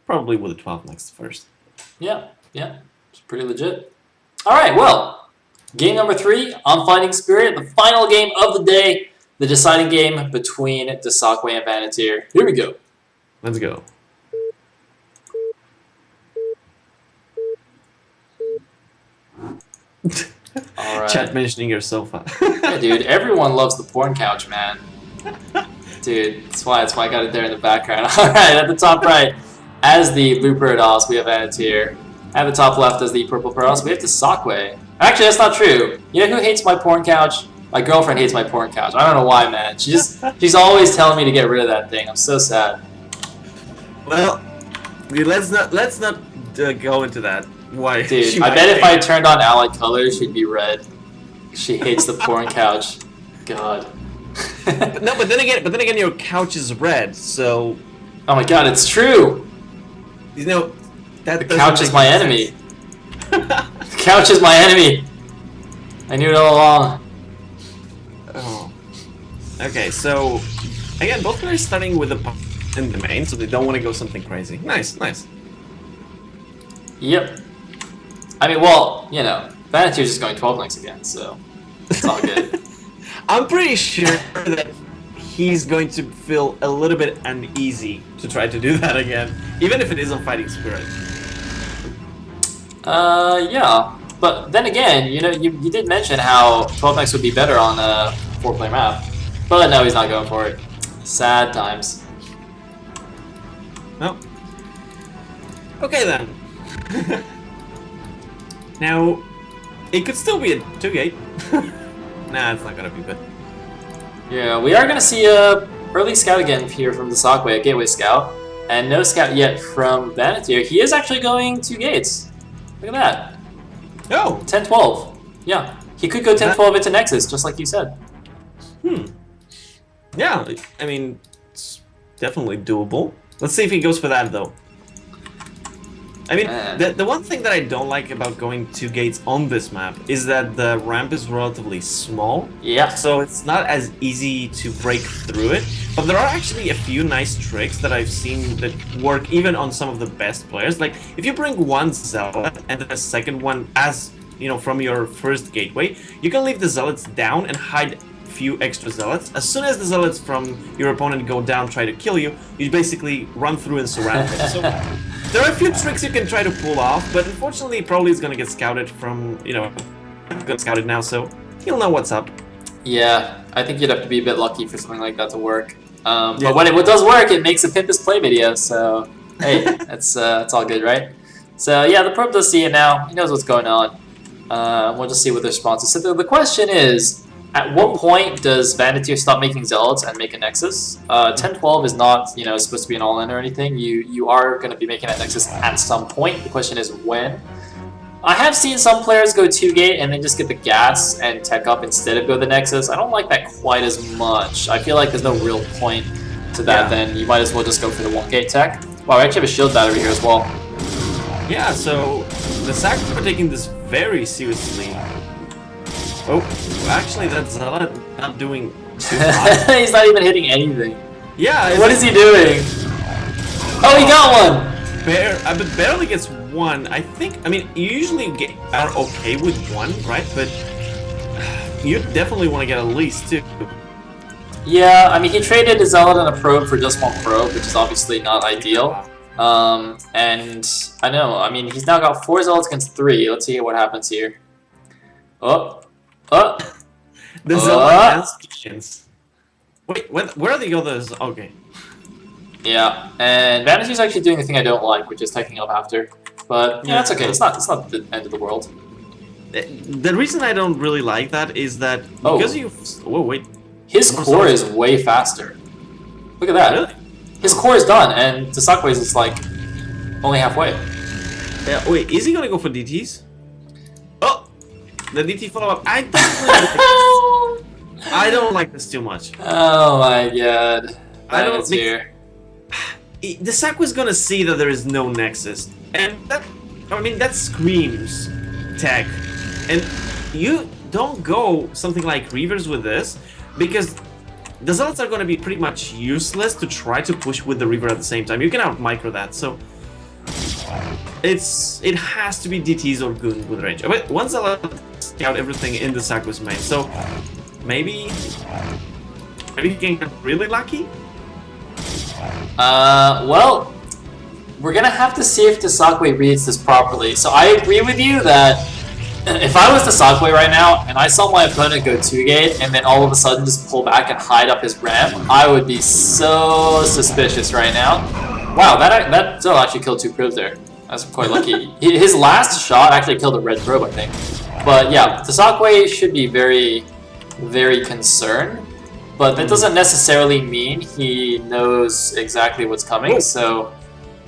probably with the 12 next first. Yeah, it's pretty legit. All right, well, game number 3 on Fighting Spirit, the final game of the day, the deciding game between dsaqwe and Vanatir. Here we go. Let's go. All right. Chat mentioning your sofa. Yeah, dude, everyone loves the porn couch, man. Dude, that's why I got it there in the background. All right, at the top right, as the blue Parados, we have Vanatir. At the top left, as the purple Parados, we have dsaqwe. Actually, that's not true. You know who hates my porn couch? My girlfriend hates my porn couch. I don't know why, man. She's always telling me to get rid of that thing. I'm so sad. Well, let's not go into that. Why? Dude, I bet if I turned on allied colors, she'd be red. She hates the porn couch. God. No, but then again, your couch is red, so. Oh my God, it's true. You know, that the couch is my enemy. The couch is my enemy. I knew it all along. Oh. Okay, so again, both players starting with the in the main, so they don't want to go something crazy. Nice, nice. Yep. I mean, well, you know, Vanatir's just going 12 links again, so it's all good. I'm pretty sure that he's going to feel a little bit uneasy to try to do that again, even if it is on Fighting Spirit. Yeah. But then again, you know, you did mention how 12 links would be better on a 4-player map. But no, he's not going for it. Sad times. Well. Okay then. Now, it could still be a 2-gate. Nah, it's not gonna be good. Yeah, we are gonna see a early scout again here from dsaqwe, a gateway scout, and no scout yet from Vanatir. He is actually going 2 gates. Look at that. Oh, 10-12. Yeah, he could go 10-12 into Nexus, just like you said. Yeah, I mean, it's definitely doable. Let's see if he goes for that though. I mean, the one thing that I don't like about going 2 gates on this map is that the ramp is relatively small. Yeah. So it's not as easy to break through it. But there are actually a few nice tricks that I've seen that work even on some of the best players. Like, if you bring one Zealot and then a second one as, you know, from your first gateway, you can leave the Zealots down and hide a few extra Zealots. As soon as the Zealots from your opponent go down, try to kill you, you basically run through and surround them. So there are a few tricks you can try to pull off, but unfortunately, probably is going to get scouted from, you know, got scouted now, so he'll know what's up. Yeah, I think you'd have to be a bit lucky for something like that to work. But when it does work, it makes a pimp his play video, so hey, it's all good, right? So yeah, the probe does see it now. He knows what's going on. We'll just see what the response is. So the question is, at what point does Vanatir stop making Zealots and make a Nexus? 10-12 is not, you know, supposed to be an all-in or anything. You are going to be making that Nexus at some point. The question is when. I have seen some players go 2-gate and then just get the gas and tech up instead of go the Nexus. I don't like that quite as much. I feel like there's no real point to that. Then you might as well just go for the 1-gate tech. Wow, I actually have a shield battery here as well. Yeah, so the Sacs are taking this very seriously. Oh, well, actually, that's not doing too much. He's not even hitting anything. Yeah. What is he doing? Oh, he got one! But barely gets one. I think, I mean, you usually are okay with one, right? But you definitely want to get at least 2. Yeah, I mean, he traded a Zealot and a Probe for just 1 Probe, which is obviously not ideal. And I know, I mean, he's now got 4 Zealots against 3. Let's see what happens here. Oh. The Zealot against. Wait, where are the others? Okay. Yeah, and Vanity's actually doing the thing I don't like, which is taking up after. But yeah, that's okay. It's not the end of the world. The reason I don't really like that is that because you. Whoa, wait. His core is way faster. Look at that. Really? His core is done, and dsaqwe's is like only halfway. Yeah. Wait, is he gonna go for DTs? Oh, the DT follow-up. I don't like this too much. Oh my god. I don't think here. dsaqwe's gonna see that there is no Nexus, and that, I mean, that screams tech. And you don't go something like Reavers with this, because the Zealots are gonna be pretty much useless to try to push with the Reaver at the same time. You can out-micro that, so it has to be DTs or Goon with range. But once I scout everything in the dsaqwe's main, so maybe he can get really lucky. Well, we're gonna have to see if dsaqwe reads this properly. So I agree with you that if I was dsaqwe right now and I saw my opponent go 2-gate and then all of a sudden just pull back and hide up his ramp, I would be so suspicious right now. Wow, that still actually killed 2 probes there. That's quite lucky. His last shot actually killed a red probe, I think. But yeah, dsaqwe should be very, very concerned. But that doesn't necessarily mean he knows exactly what's coming, so...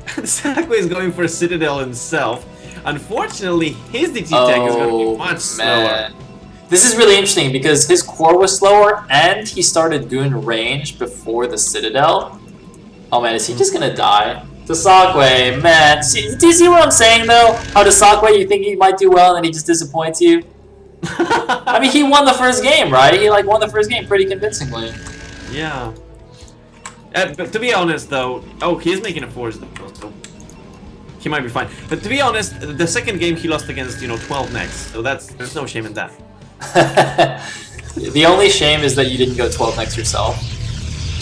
dsaqwe is going for a Citadel himself. Unfortunately, his DT tech is going to be much slower. This is really interesting because his core was slower and he started Goon range before the Citadel. Oh man, is he just gonna die? dsaqwe, man. Do you see what I'm saying though? How dsaqwe, you think he might do well and then he just disappoints you? I mean, he won the first game, right? He like won the first game pretty convincingly. Yeah. But to be honest though, oh, he is making a force though, so he might be fine. But to be honest, the second game he lost against, 12 next, so there's no shame in that. The only shame is that you didn't go 12 next yourself.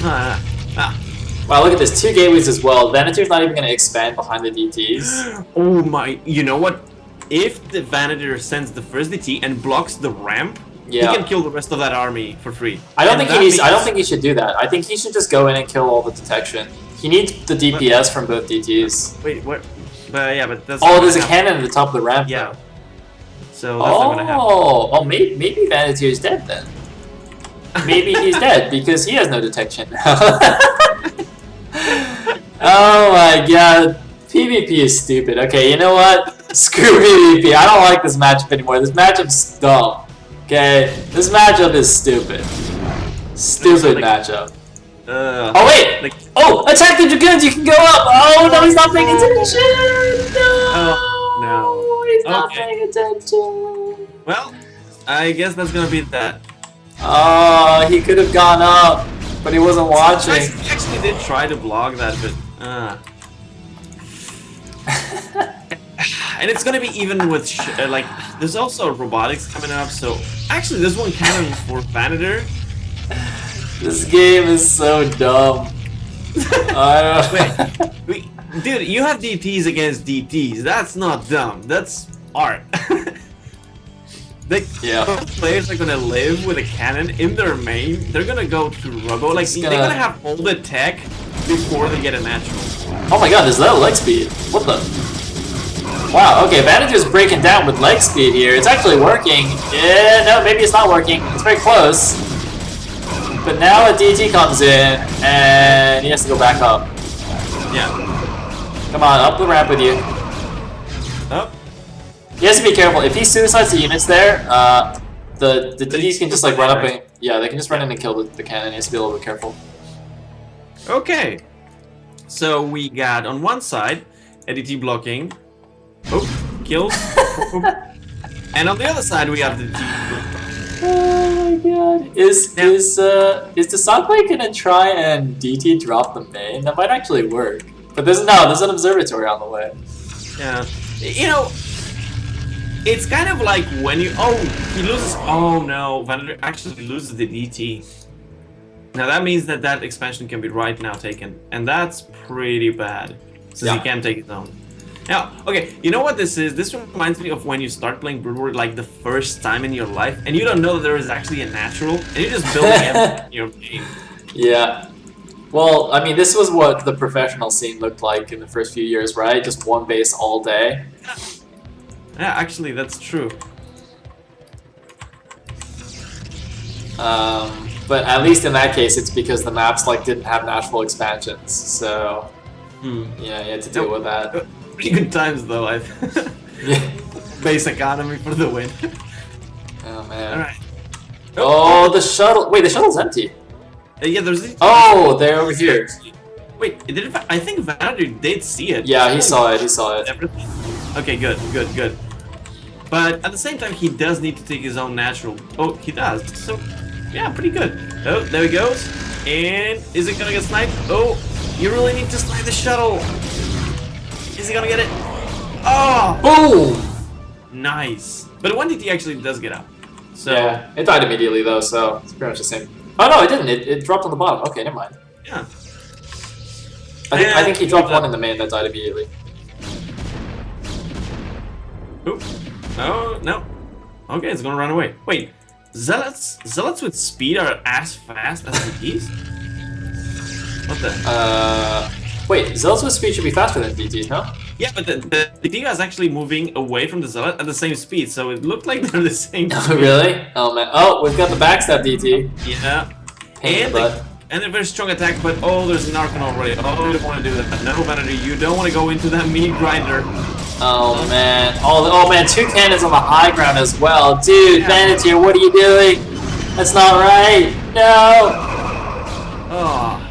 Wow, look at this, 2 gateways as well. Vanatir's not even going to expand behind the DTs. Oh my, you know what? If the Vanatir sends the first DT and blocks the ramp, he can kill the rest of that army for free. I don't think he should do that. I think he should just go in and kill all the detection. He needs the DPS from both DTs. Wait, what? But yeah, but that's... Oh, there's a cannon at the top of the ramp. Yeah. So that's not gonna happen. Oh, maybe Vanatir is dead then. Maybe he's dead because he has no detection now. Oh my god. PvP is stupid. Okay, you know what? Screw PvP. I don't like this matchup anymore. This matchup's dumb. Okay? This matchup is stupid. Stupid matchup. Oh wait! Oh! Attack the Dragoons! You can go up! Oh no, he's not paying attention! No! Oh, no. He's not paying attention! Well, I guess that's gonna be that. Oh, he could have gone up, but he wasn't watching. He actually did try to block that, but... And it's gonna be even with, like, there's also robotics coming up, so... Actually, there's one cannon for Vanatir. This game is so dumb. Wait, dude, you have DTs against DTs. That's not dumb. That's art. Players are gonna live with a cannon in their main. They're gonna go to Robo. Like, they're gonna have all the tech before they get a natural. Oh my god, is that leg speed? What the? Wow, okay, Vanatir's breaking down with leg speed here. It's actually working. Yeah, no, maybe it's not working. It's very close. But now a DT comes in, and he has to go back up. Yeah. Come on, up the ramp with you. Up. He has to be careful. If he suicides the units there, the DTs can just like run up and... Yeah, they can just run in and kill the cannon. He has to be a little bit careful. Okay. So we got, on one side, a DT blocking. Oh, kills. And on the other side, we have the DT. Oh my god. Is dsaqwe gonna try and DT drop the main? That might actually work. But there's an observatory on the way. Yeah. You know, it's kind of like when you... Oh, he loses... Oh no, Vanatir actually loses the DT. Now that means that that expansion can be right now taken. And that's pretty bad. Since he can't take his own. Now, okay, you know what this is? This reminds me of when you start playing Brood War like the first time in your life, and you don't know that there is actually a natural, and you're just building everything in your game. Yeah. Well, I mean, this was what the professional scene looked like in the first few years, right? Just one base all day. Yeah, actually, that's true. But at least in that case, it's because the maps like didn't have natural expansions, so yeah, you had to deal with that. Pretty good times though. Base economy for the win. Oh man. All right. Oh, the shuttle. Wait, the shuttle's empty. Yeah, there's. Oh, they're over here. Wait, I think Vanatir did see it. Yeah, he saw it. He saw it. Okay, good. But at the same time, he does need to take his own natural. Oh, he does. So, yeah, pretty good. Oh, there he goes. And is it gonna get sniped? Oh, you really need to snipe the shuttle. Is he gonna get it? Oh! Boom! Nice. But 1DT actually does get up. So yeah, it died immediately though, so it's pretty much the same. Oh no, it didn't. It dropped on the bottom. Okay, never mind. yeah. I think he dropped one in the main that died immediately. Oop. Oh no. Okay, it's gonna run away. Wait, zealots with speed are as fast as DTs? What the? Wait, zealots with speed should be faster than DTs, no? Yeah, but the DT is actually moving away from the zealot at the same speed, so it looked like they're the same speed. Really? Oh man. Oh, we've got the backstab DT. Yeah. Pain in the butt. And a very strong attack, but oh, there's an Archon already. Oh, you don't want to do that. No, Vanatir, you don't want to go into that meat grinder. Oh man. Oh man, 2 cannons on the high ground as well. Dude, Yeah. Vanatir, what are you doing? That's not right. No. Oh.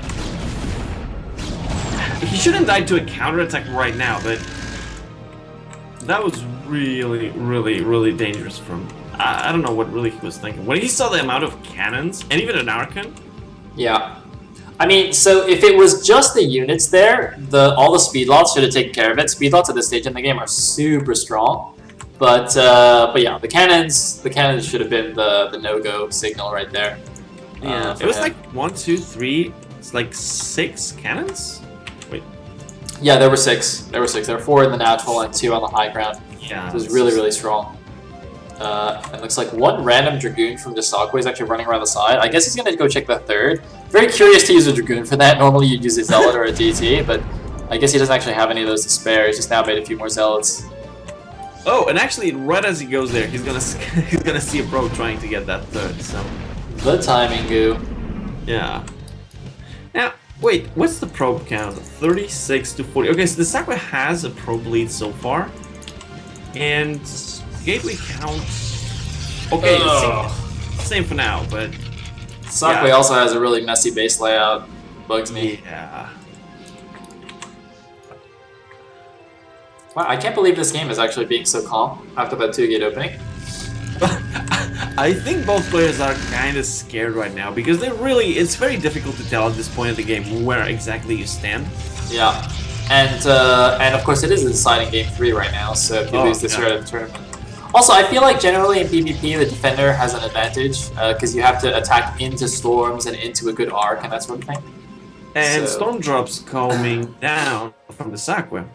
He shouldn't die to a counterattack right now, but that was really, really, really dangerous from... I don't know what really he was thinking. When he saw the amount of cannons, and even an Archon... Yeah. I mean, so if it was just the units there, all the speed lots should have taken care of it. Speed lots at this stage in the game are super strong. But yeah, the cannons should have been the no-go signal right there. Yeah, it was like 1, 2, 3, it's like 6 cannons? Wait. Yeah, there were 6. There were 6. There were 4 in the natural and 2 on the high ground. Yeah. It was really, really strong. It looks like one random Dragoon from dsaqwe is actually running around the side. I guess he's going to go check the third. Very curious to use a Dragoon for that. Normally you'd use a Zealot or a DT, but I guess he doesn't actually have any of those to spare. He's just now made a few more Zealots. Oh, and actually, right as he goes there, he's gonna see a pro trying to get that third, so... The timing, Goo. Yeah. Now, wait, what's the probe count? 36 to 40. Okay, so dsaqwe has a probe lead so far. And gateway count... Okay, same for now, but... dsaqwe also has a really messy base layout. Bugs me. Yeah. Wow, I can't believe this game is actually being so calm after that 2-gate opening. I think both players are kind of scared right now because it's very difficult to tell at this point of the game where exactly you stand. Yeah, and of course it is a deciding game 3 right now, so if you lose this, you're out of the tournament. Also, I feel like generally in PvP the defender has an advantage because you have to attack into storms and into a good arc and that sort of thing. And storm drops coming down from dsaqwe,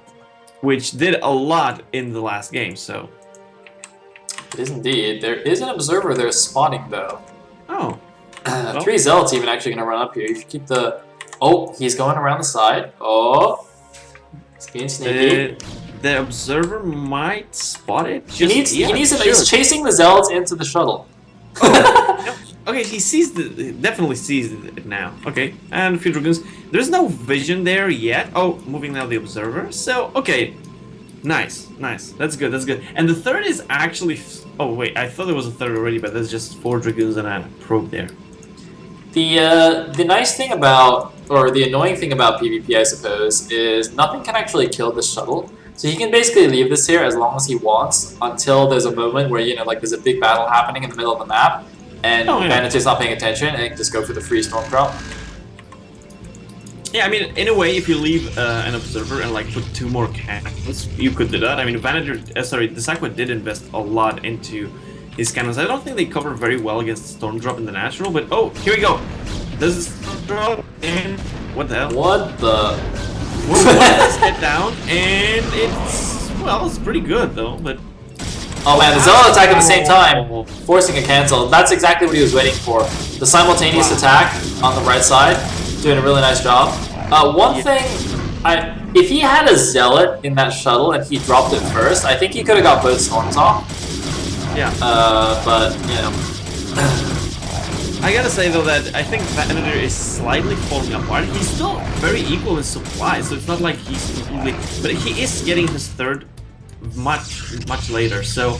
which did a lot in the last game, so... It is indeed. There is an observer there spotting, though. Oh. 3 Zealots even actually going to run up here. You should keep the... Oh, he's going around the side. Oh. He's being sneaky. The observer might spot it. He's chasing the Zealots into the shuttle. Oh. Okay, he definitely sees it now. Okay, and a few Dragoons. There's no vision there yet. Oh, moving now the observer. So, okay. Nice. That's good, And the third is actually... Oh, wait, I thought there was a third already, but there's just 4 Dragoons and a probe there. The nice thing about, or the annoying thing about PvP, I suppose, is nothing can actually kill this shuttle. So he can basically leave this here as long as he wants until there's a moment where, you know, like there's a big battle happening in the middle of the map and Vanatir's not paying attention and he can just go for the free storm drop. Yeah, I mean, in a way, if you leave an observer and like put 2 more cannons, you could do that. I mean, dsaqwe did invest a lot into his cannons. I don't think they cover very well against Storm Drop in the natural, but oh, here we go. This is Storm Drop, and what the hell? What the? Let's get down, and it's pretty good though, but... Oh man, the Zealot attack at the same time, forcing a cancel. That's exactly what he was waiting for. The simultaneous attack on the right side. Doing a really nice job. One thing, if he had a Zealot in that shuttle and he dropped it first, I think he could have got both storms off. Yeah. But, you know. I gotta say though that I think Vanatir is slightly falling apart. He's still very equal in supply, so it's not like he's completely... But he is getting his third much later, so...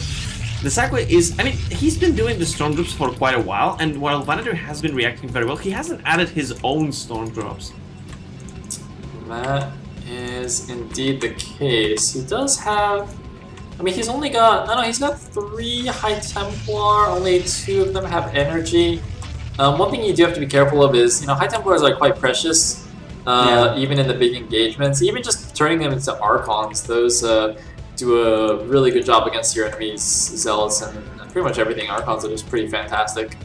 dsaqwe is... I mean, he's been doing the storm drops for quite a while, and while Vanatir has been reacting very well, he hasn't added his own storm drops. That is indeed the case. He does have... I mean, he's only got... No, he's got 3 High Templar, only 2 of them have energy. One thing you do have to be careful of is, you know, High Templars are quite precious, even in the big engagements. Even just turning them into Archons, those... do a really good job against your enemies, Zealots, and pretty much everything. Archons are just pretty fantastic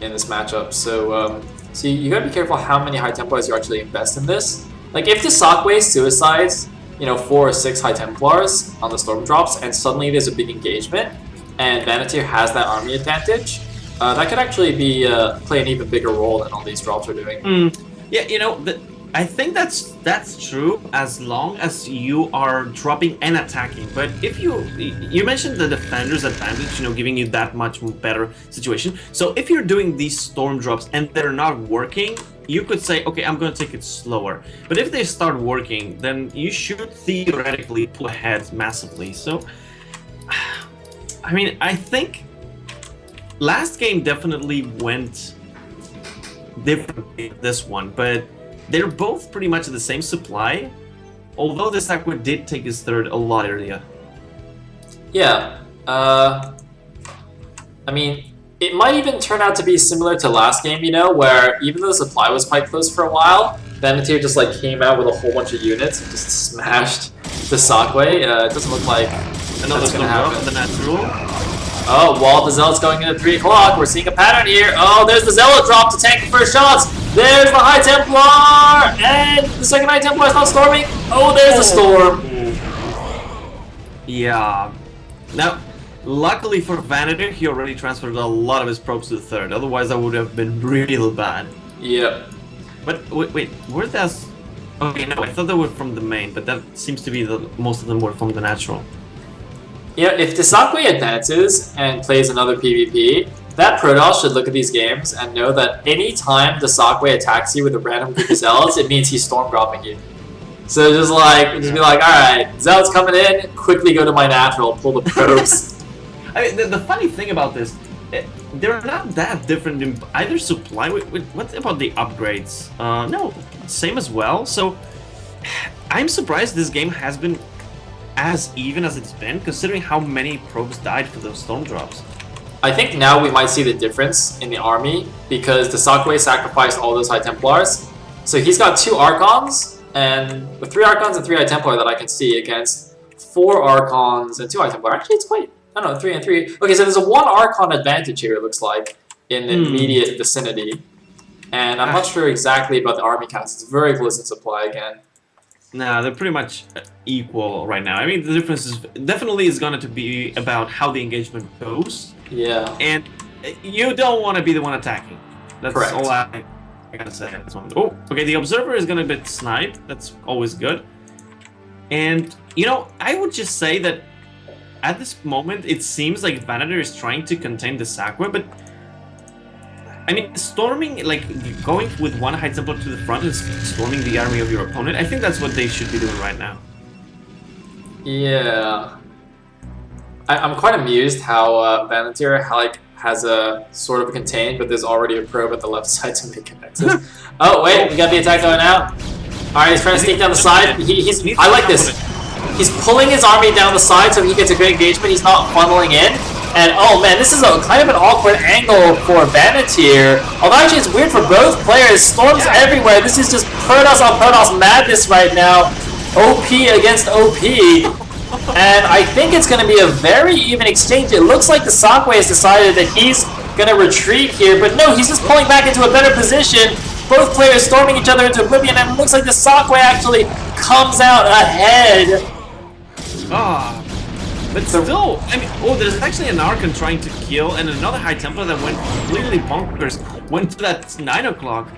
in this matchup. So, so you gotta be careful how many High Templars you actually invest in this. Like, if the dsaqwe suicides, you know, 4 or 6 High Templars on the Storm drops, and suddenly there's a big engagement, and Vanatir has that army advantage, that could actually be play an even bigger role than all these drops are doing. Yeah, you know, I think that's true as long as you are dropping and attacking. But if you mentioned the defender's advantage, you know, giving you that much better situation. So if you're doing these storm drops and they're not working, you could say, okay, I'm going to take it slower. But if they start working, then you should theoretically pull ahead massively. So, I mean, I think last game definitely went differently than this one, but they're both pretty much the same supply, although the dsaqwe did take his third a lot earlier. Yeah, I mean, it might even turn out to be similar to last game, you know, where even though the supply was quite close for a while, Vanatir just like came out with a whole bunch of units and just smashed the dsaqwe. It doesn't look like that's gonna happen. The natural. Oh, while the Zealot's going into 3 o'clock, we're seeing a pattern here. Oh, there's the Zealot drop to tank the first shots. There's the High Templar! And the second High Templar is not storming. Oh, there's the storm. Yeah. Now, luckily for Vanatir, he already transferred a lot of his probes to the third. Otherwise, that would have been real bad. Yep. But wait, where does... Okay, no, I thought they were from the main, but that seems to be most of them were from the natural. Yeah, if the dsaqwe advances and plays another PvP, that Protoss should look at these games and know that any time the dsaqwe attacks you with a random group of Zealots, it means he's storm dropping you. So just be like, alright, Zealots coming in, quickly go to my natural, pull the probes. I mean, the funny thing about this, they're not that different in either supply. What about the upgrades? No, same as well. So I'm surprised this game has been as even as it's been, considering how many probes died for those storm drops. I think now we might see the difference in the army because the dsaqwe sacrificed all those High Templars. So he's got 2 Archons, and with 3 Archons and 3 High Templar that I can see against 4 Archons and 2 High Templar. Actually, it's quite, I don't know, 3 and 3. Okay, so there's a 1 Archon advantage here, it looks like, in the immediate vicinity. And I'm not sure exactly about the army counts. It's very close in supply again. Nah, they're pretty much equal right now. I mean, the difference is definitely going to be about how the engagement goes. Yeah. And you don't want to be the one attacking. That's correct. all I gotta say. Oh, okay, the Observer is going to be sniped. That's always good. And, you know, I would just say that at this moment, it seems like Vanatir is trying to contain the dsaqwe, but I mean, storming, like, going with 1 High Templar to the front and storming the army of your opponent, I think that's what they should be doing right now. Yeah. I'm quite amused how Vanatir has a sort of contained, but there's already a probe at the left side to make connected. Oh, wait, we got the attack going out. Alright, he's trying to sneak down the side. I like this. He's pulling his army down the side so he gets a good engagement. He's not funneling in. And oh man, this is a kind of an awkward angle for Vanatir. Although actually it's weird for both players. Storms everywhere. This is just Protoss on Protoss madness right now. OP against OP. And I think it's going to be a very even exchange. It looks like the dsaqwe has decided that he's going to retreat here. But no, he's just pulling back into a better position. Both players storming each other into oblivion. And it looks like the dsaqwe actually comes out ahead. Ah. But still, I mean, oh, there's actually an Archon trying to kill, and another High Templar that went completely bonkers, went to that 9 o'clock.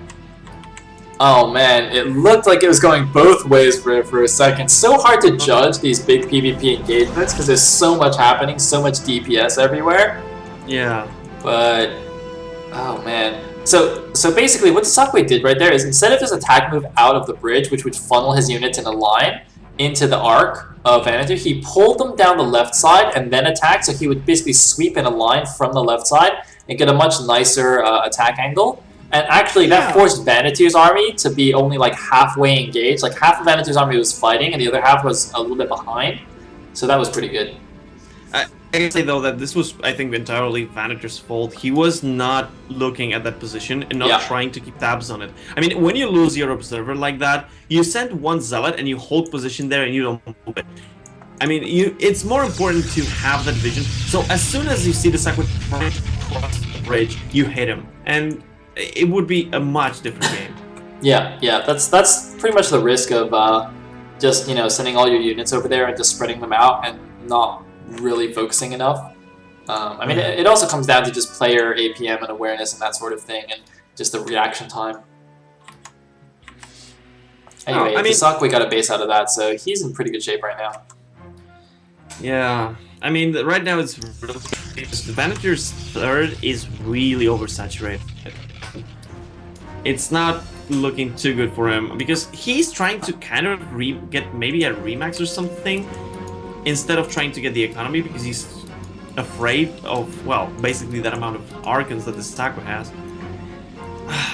Oh man, it looked like it was going both ways for a second. So hard to judge these big PvP engagements because there's so much happening, so much DPS everywhere. Yeah. But, oh man. So basically what the dsaqwe did right there is instead of his attack move out of the bridge, which would funnel his units in a line into the arc of Vanatir, he pulled them down the left side and then attacked, so he would basically sweep in a line from the left side and get a much nicer attack angle. And actually that forced Vanatir's army to be only like halfway engaged. Like half of Vanatir's army was fighting and the other half was a little bit behind. So that was pretty good. I can say though that this was, I think, entirely Vanatir's fault. He was not looking at that position and not trying to keep tabs on it. I mean, when you lose your Observer like that, you send 1 Zealot and you hold position there and you don't move it. I mean, it's more important to have that vision. So as soon as you see the dsaqwe trying to cross the bridge, you hit him, and it would be a much different game. Yeah, that's pretty much the risk of just sending all your units over there and just spreading them out and not really focusing enough. I mean, it also comes down to just player APM and awareness and that sort of thing, and just the reaction time. Anyway, dsaqwe got a base out of that, so he's in pretty good shape right now. Yeah, I mean, right now it's really, Vanatir's third is really oversaturated. It's not looking too good for him because he's trying to kind of get maybe a remax or something instead of trying to get the economy because he's afraid of, well, basically that amount of Archons that the dsaqwe has.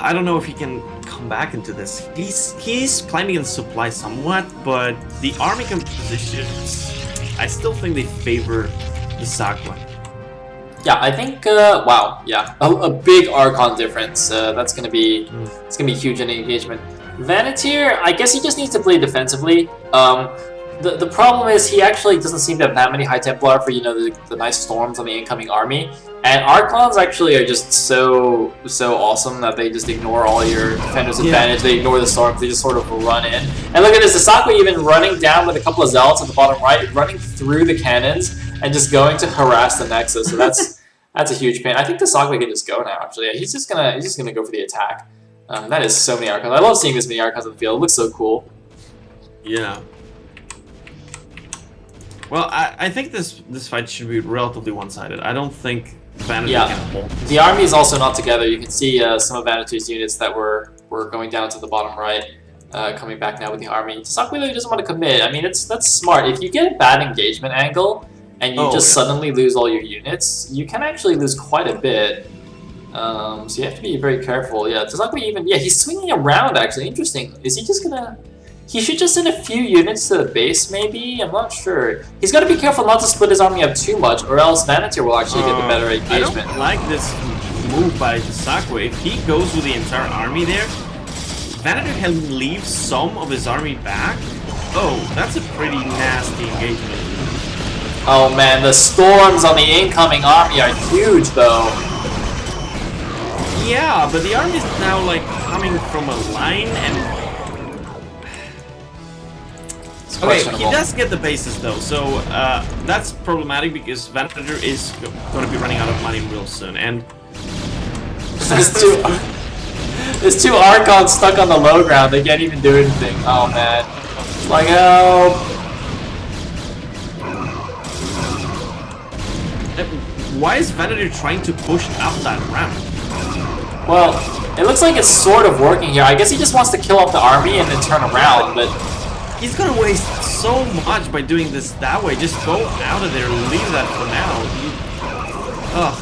I don't know if he can come back into this. He's climbing in supply somewhat, but the army compositions, I still think they favor the dsaqwe. Yeah, I think wow, yeah, a big Archon difference. That's gonna be it's gonna be huge in engagement. Vanatir, I guess he just needs to play defensively. The problem is he actually doesn't seem to have that many High Templar for the nice storms on the incoming army. And Archons actually are just so awesome that they just ignore all your defenders' advantage. They ignore the storms. They just sort of run in. And look at this, dsaqwe even running down with a couple of zealots at the bottom right, running through the cannons and just going to harass the Nexus. So that's a huge pain. I think dsaqwe can just go now. Actually, he's just gonna go for the attack. That is so many Archons. I love seeing this many Archons on the field. It looks so cool. Yeah. Well, I think this fight should be relatively one-sided. I don't think Vanatir can hold this. The army is also not together. You can see some of Vanatir's units that were going down to the bottom right, coming back now with the army. dsaqwe really doesn't want to commit. I mean, that's smart. If you get a bad engagement angle and you suddenly lose all your units, you can actually lose quite a bit. So you have to be very careful. Yeah, dsaqwe even he's swinging around actually. Interesting. Is he just gonna? He should just send a few units to the base, maybe? I'm not sure. He's got to be careful not to split his army up too much, or else Vanatir will actually get the better engagement. I don't like this move by dsaqwe. If he goes with the entire army there, Vanatir can leave some of his army back. Oh, that's a pretty nasty engagement. Oh man, the storms on the incoming army are huge, though. Yeah, but the army is now like coming from a line and... Okay, he does get the bases though, so that's problematic because Vanatir is going to be running out of money real soon, and there's two Archons stuck on the low ground. They can't even do anything. Oh man, like help! Why is Vanatir trying to push up that ramp? Well, it looks like it's sort of working here. I guess he just wants to kill off the army and then turn around, but. He's gonna waste so much by doing this that way. Just go out of there and leave that for now. Ugh.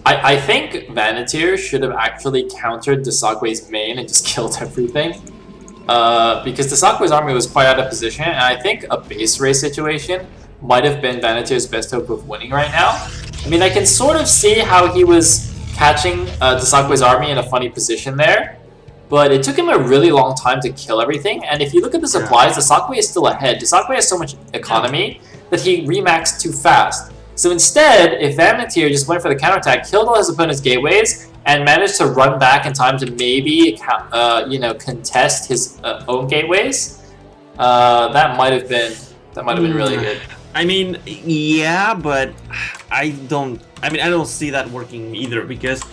I think Vanatir should have actually countered dsaqwe's main and just killed everything. Because dsaqwe's army was quite out of position, and I think a base race situation might have been Vanatir's best hope of winning right now. I mean, I can sort of see how he was catching dsaqwe's army in a funny position there. But it took him a really long time to kill everything, and if you look at the supplies, dsaqwe is still ahead. dsaqwe has so much economy that he remaxed too fast. So instead, if Vanatir just went for the counterattack, killed all his opponent's gateways, and managed to run back in time to maybe, contest his own gateways, that might have been really good. I mean, yeah, but I don't see that working either because.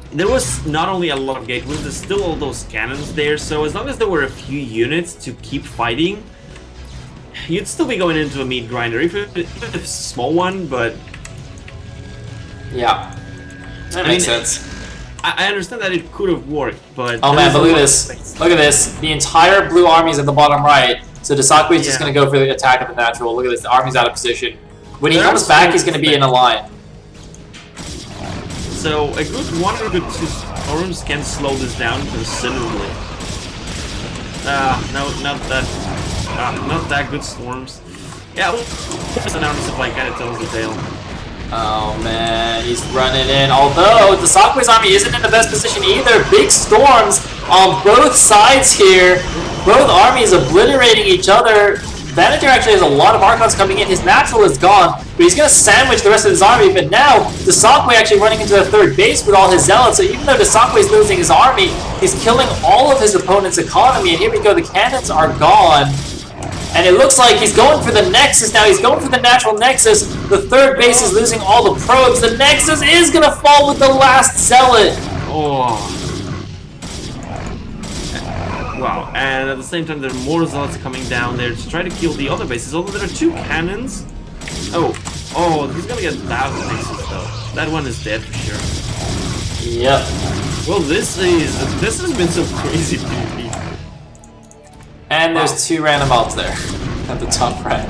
There was not only a lot of gateways, there's still all those cannons there, so as long as there were a few units to keep fighting, you'd still be going into a meat grinder, even if it's a small one, but... Yeah, that makes sense. I understand that it could have worked, but... Oh man, but look at this. Look at this. The entire blue army's at the bottom right, so dsaqwe is just going to go for the attack of the natural. Look at this, the army's out of position. When he comes back, he's going to be in a line. So a good one or good two storms can slow this down considerably. No, not that good storms. Yeah, well, an army supply kind of tells the tale. Oh man, he's running in. Although dsaqwe's army isn't in the best position either. Big storms on both sides here. Both armies obliterating each other. Vanatir actually has a lot of Archons coming in. His natural is gone, but he's going to sandwich the rest of his army. But now, dsaqwe actually running into the third base with all his zealots. So even though dsaqwe is losing his army, he's killing all of his opponent's economy. And here we go, the cannons are gone. And it looks like he's going for the Nexus now. He's going for the natural Nexus. The third base is losing all the probes. The Nexus is going to fall with the last zealot. Oh. Wow, and at the same time there are more zealots coming down there to try to kill the other bases, although there are 2 cannons. Oh, he's gonna get that Nexus though. That one is dead for sure. Yep. Well, this has been some crazy PvP. And there's 2 random ults there at the top right.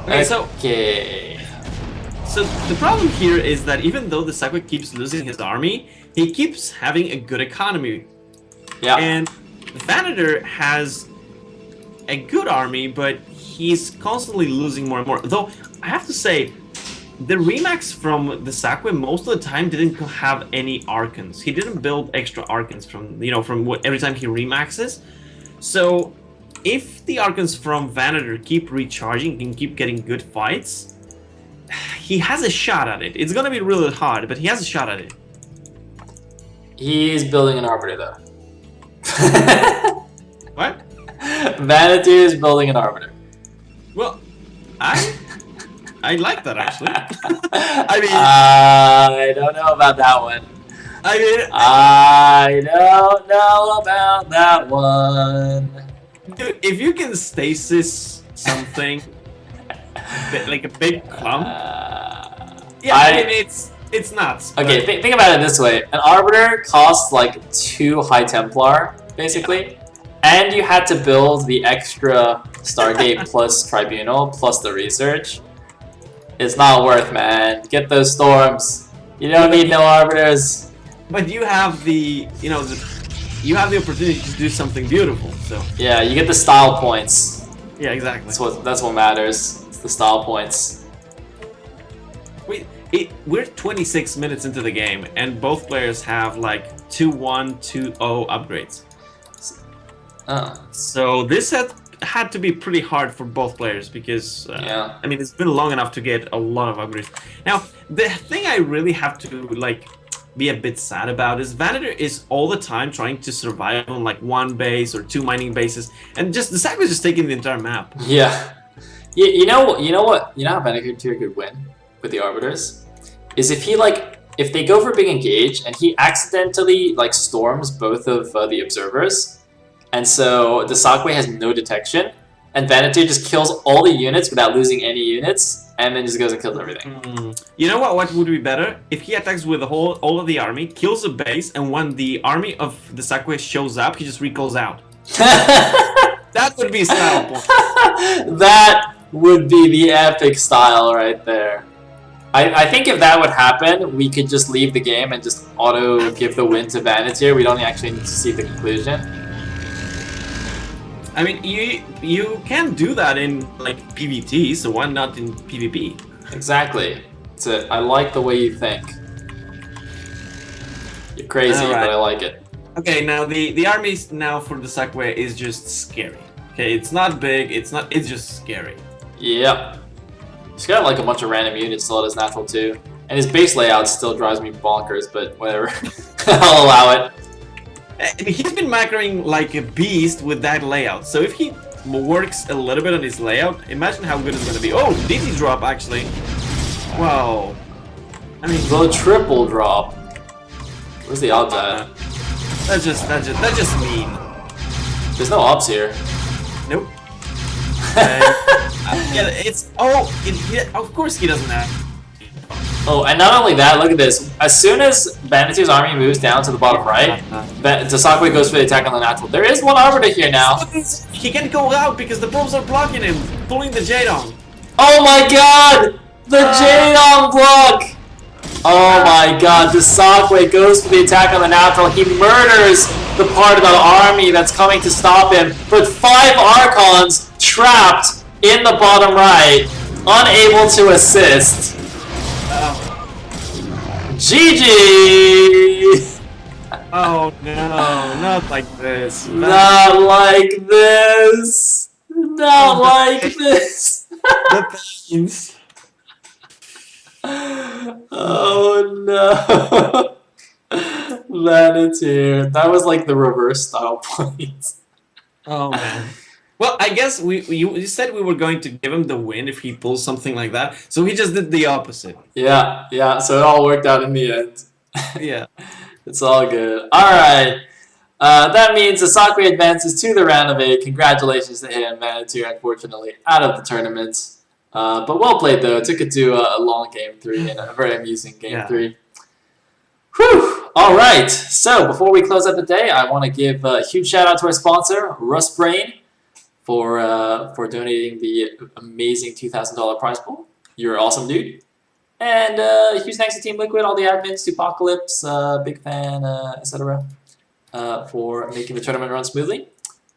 Okay, so the problem here is that even though dsaqwe keeps losing his army, he keeps having a good economy. Yeah. And Vanatir has a good army, but he's constantly losing more and more. Though, I have to say, the remax from dsaqwe most of the time didn't have any Archons. He didn't build extra Archons from what every time he remaxes. So, if the Archons from Vanatir keep recharging and keep getting good fights, he has a shot at it. It's gonna be really hard, but he has a shot at it. He's building an Arbiter though. What? Vanatir is building an Arbiter. Well, I like that actually. I don't know about that one. I don't know about that one. Dude, if you can stasis something like a big clump, it's nuts. Okay, think about it this way. An Arbiter costs like 2 High Templar, basically. And you had to build the extra Stargate plus Tribunal plus the research. It's not worth, man. Get those storms. You don't need no Arbiters. But you have the, you have the opportunity to do something beautiful, so. Yeah, you get the style points. Yeah, exactly. That's what matters. It's the style points. We're 26 minutes into the game, and both players have like 2-1, 2-0 upgrades. So this had to be pretty hard for both players because, yeah. I mean, it's been long enough to get a lot of upgrades. Now, the thing I really have to, be a bit sad about is Vanatir is all the time trying to survive on, 1 base or 2 mining bases, and dsaqwe is just taking the entire map. Yeah. You know what? You know how Vanatir could win with the Arbiters? Is if they go for big engage and he accidentally storms both of the observers, and so dsaqwe has no detection, and Vanatir just kills all the units without losing any units, and then just goes and kills everything. You know what would be better? If he attacks with all of the army, kills the base, and when the army of dsaqwe shows up, he just recalls out. That would be style point. That would be the epic style right there. I think if that would happen, we could just leave the game and just auto give the win to Vanatir. We don't actually need to see the conclusion. I mean, you can do that in PvT, so why not in PvP? Exactly. I like the way you think. You're crazy, but I like it. Okay, now the army now for dsaqwe is just scary. Okay, it's not big, it's just scary. Yep. He's got a bunch of random units still at his natural too. And his base layout still drives me bonkers, but whatever. I'll allow it. He's been macroing like a beast with that layout, so if he works a little bit on his layout, imagine how good it's gonna be. Oh, DD drop actually. Wow. I mean, the triple drop. Where's the odds at? That's just mean. There's no ops here. Nope. Of course he doesn't have. Oh, and not only that, look at this. As soon as Vanatir's army moves down to the bottom right, dsaqwe goes for the attack on the natural. There is one Arbiter here now. He can't go out because the probes are blocking him, pulling the Jadong. Oh my god! The Jadong block! Oh my god, dsaqwe goes for the attack on the natural. He murders the part of the army that's coming to stop him. But 5 Archons trapped in the bottom right, unable to assist. GG! Oh no, not like this. Not like this. not like this. The pains. Oh no. Vanatir. That was like the reverse style point. Oh man. Well, I guess you said we were going to give him the win if he pulls something like that, so he just did the opposite. Yeah. So it all worked out in the end. Yeah. It's all good. All right. That means dsaqwe advances to the round of 8. Congratulations to him, Vanatir, unfortunately, out of the tournament. But well played, though. Took it to a long game 3 and a very amusing game 3. Whew! All right. So before we close out the day, I want to give a huge shout out to our sponsor, Rustbrain, for donating the amazing $2,000 prize pool. You're awesome, dude. And huge thanks to Team Liquid, all the admins, to Apocalypse, Big Fan, etc., for making the tournament run smoothly.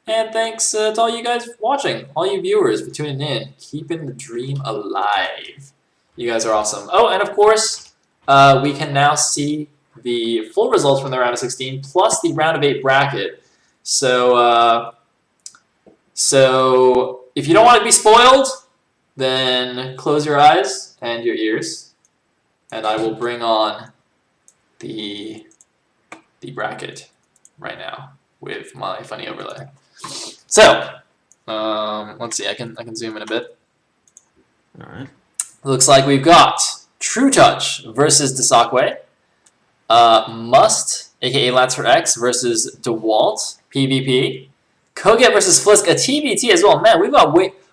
And thanks to all you guys watching, all you viewers for tuning in, keeping the dream alive. You guys are awesome. Oh, and of course, we can now see the full results from the round of 16 plus the round of 8 bracket. So if you don't want to be spoiled, then close your eyes and your ears, and I will bring on the bracket right now with my funny overlay. So let's see. I can zoom in a bit. All right. Looks like we've got True Touch versus dsaqwe, Must, aka Lancer X, versus DeWalt PvP, Koget versus Flisk, a TBT as well. Man,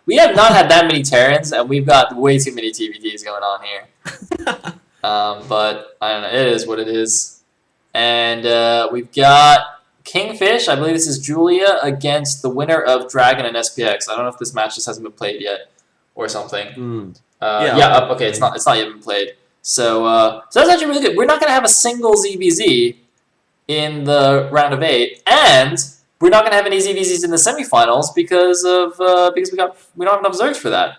we have not had that many Terrans, and we've got way too many TBTs going on here. But I don't know. It is what it is. And we've got Kingfish. I believe this is Julia against the winner of Dragon and SPX. I don't know if this match just hasn't been played yet or something. Okay, it's not yet been played. So that's actually really good. We're not gonna have a single ZVZ in the round of 8, and we're not gonna have any ZVZs in the semifinals because we don't have enough Zergs for that.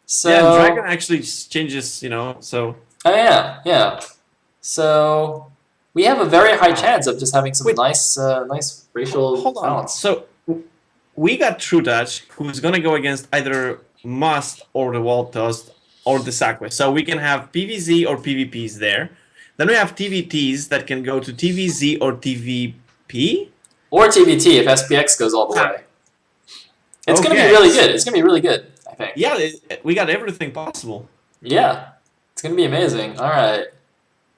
So yeah, Dragon actually changes, so. Oh yeah. So we have a very high chance of just having some nice racial balance. So we got True Touch, who's gonna go against either Must or the Wall Toast or the dsaqwe. So we can have PVZ or PvPs there. Then we have TVTs that can go to TVZ or TVP. Or TVT if SPX goes all the way. It's gonna be really good. It's gonna be really good, I think. Yeah, we got everything possible. Yeah. It's gonna be amazing. Alright.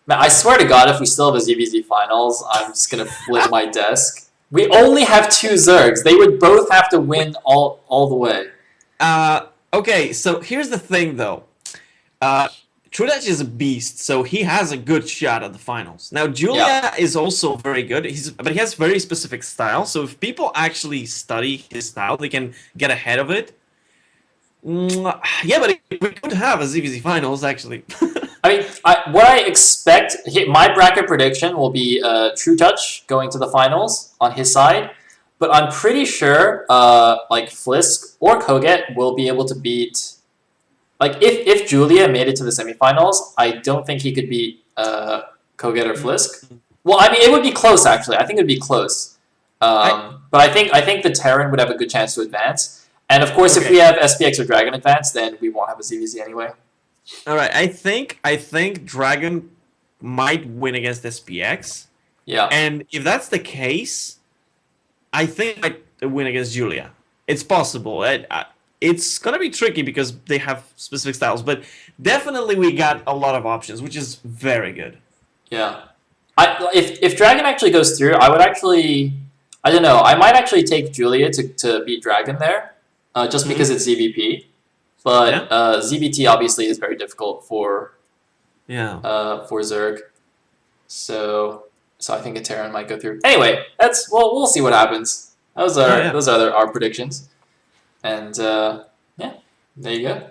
Man, I swear to God, if we still have a ZVZ finals, I'm just gonna flip my desk. We only have 2 Zergs. They would both have to win all the way. Okay, so here's the thing, though. True Touch is a beast, so he has a good shot at the finals. Now, Julia is also very good, but he has very specific style, so if people actually study his style, they can get ahead of it. Yeah, but we could have a ZVZ finals, actually. I mean, what I expect, my bracket prediction will be True Touch going to the finals on his side, but I'm pretty sure like Flisk or Koget will be able to beat. Like if Julia made it to the semifinals, I don't think he could beat Koget or Flisk. Well, I mean, it would be close actually. I think it would be close. But I think the Terran would have a good chance to advance. And of course, if we have SPX or Dragon advance, then we won't have a ZVZ anyway. All right, I think Dragon might win against SPX. Yeah. And if that's the case, I think I might win against Julia. It's possible. It's gonna be tricky because they have specific styles, but definitely we got a lot of options, which is very good. Yeah. If Dragon actually goes through, I would actually, I don't know, I might actually take Julia to beat Dragon there, just because it's ZVP. But ZVT obviously is very difficult for Zerg. So I think a Terran might go through. Anyway, we'll see what happens. Those are our predictions. And yeah, there you go.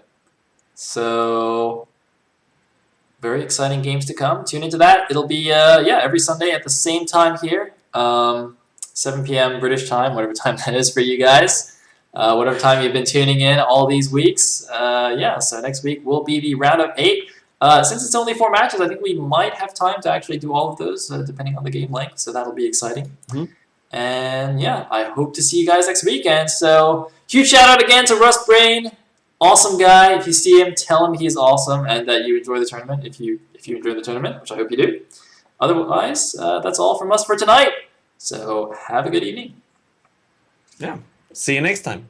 So very exciting games to come. Tune into that. It'll be every Sunday at the same time here, 7 p.m. British time, whatever time that is for you guys. Whatever time you've been tuning in all these weeks. So next week will be the round of 8. Since it's only 4 matches, I think we might have time to actually do all of those, depending on the game length. So that'll be exciting. And yeah, I hope to see you guys next weekend. So huge shout out again to Rust Brain. Awesome guy. If you see him, tell him he's awesome and that you enjoy the tournament. If you enjoy the tournament, which I hope you do. Otherwise, that's all from us for tonight. So have a good evening. Yeah. See you next time.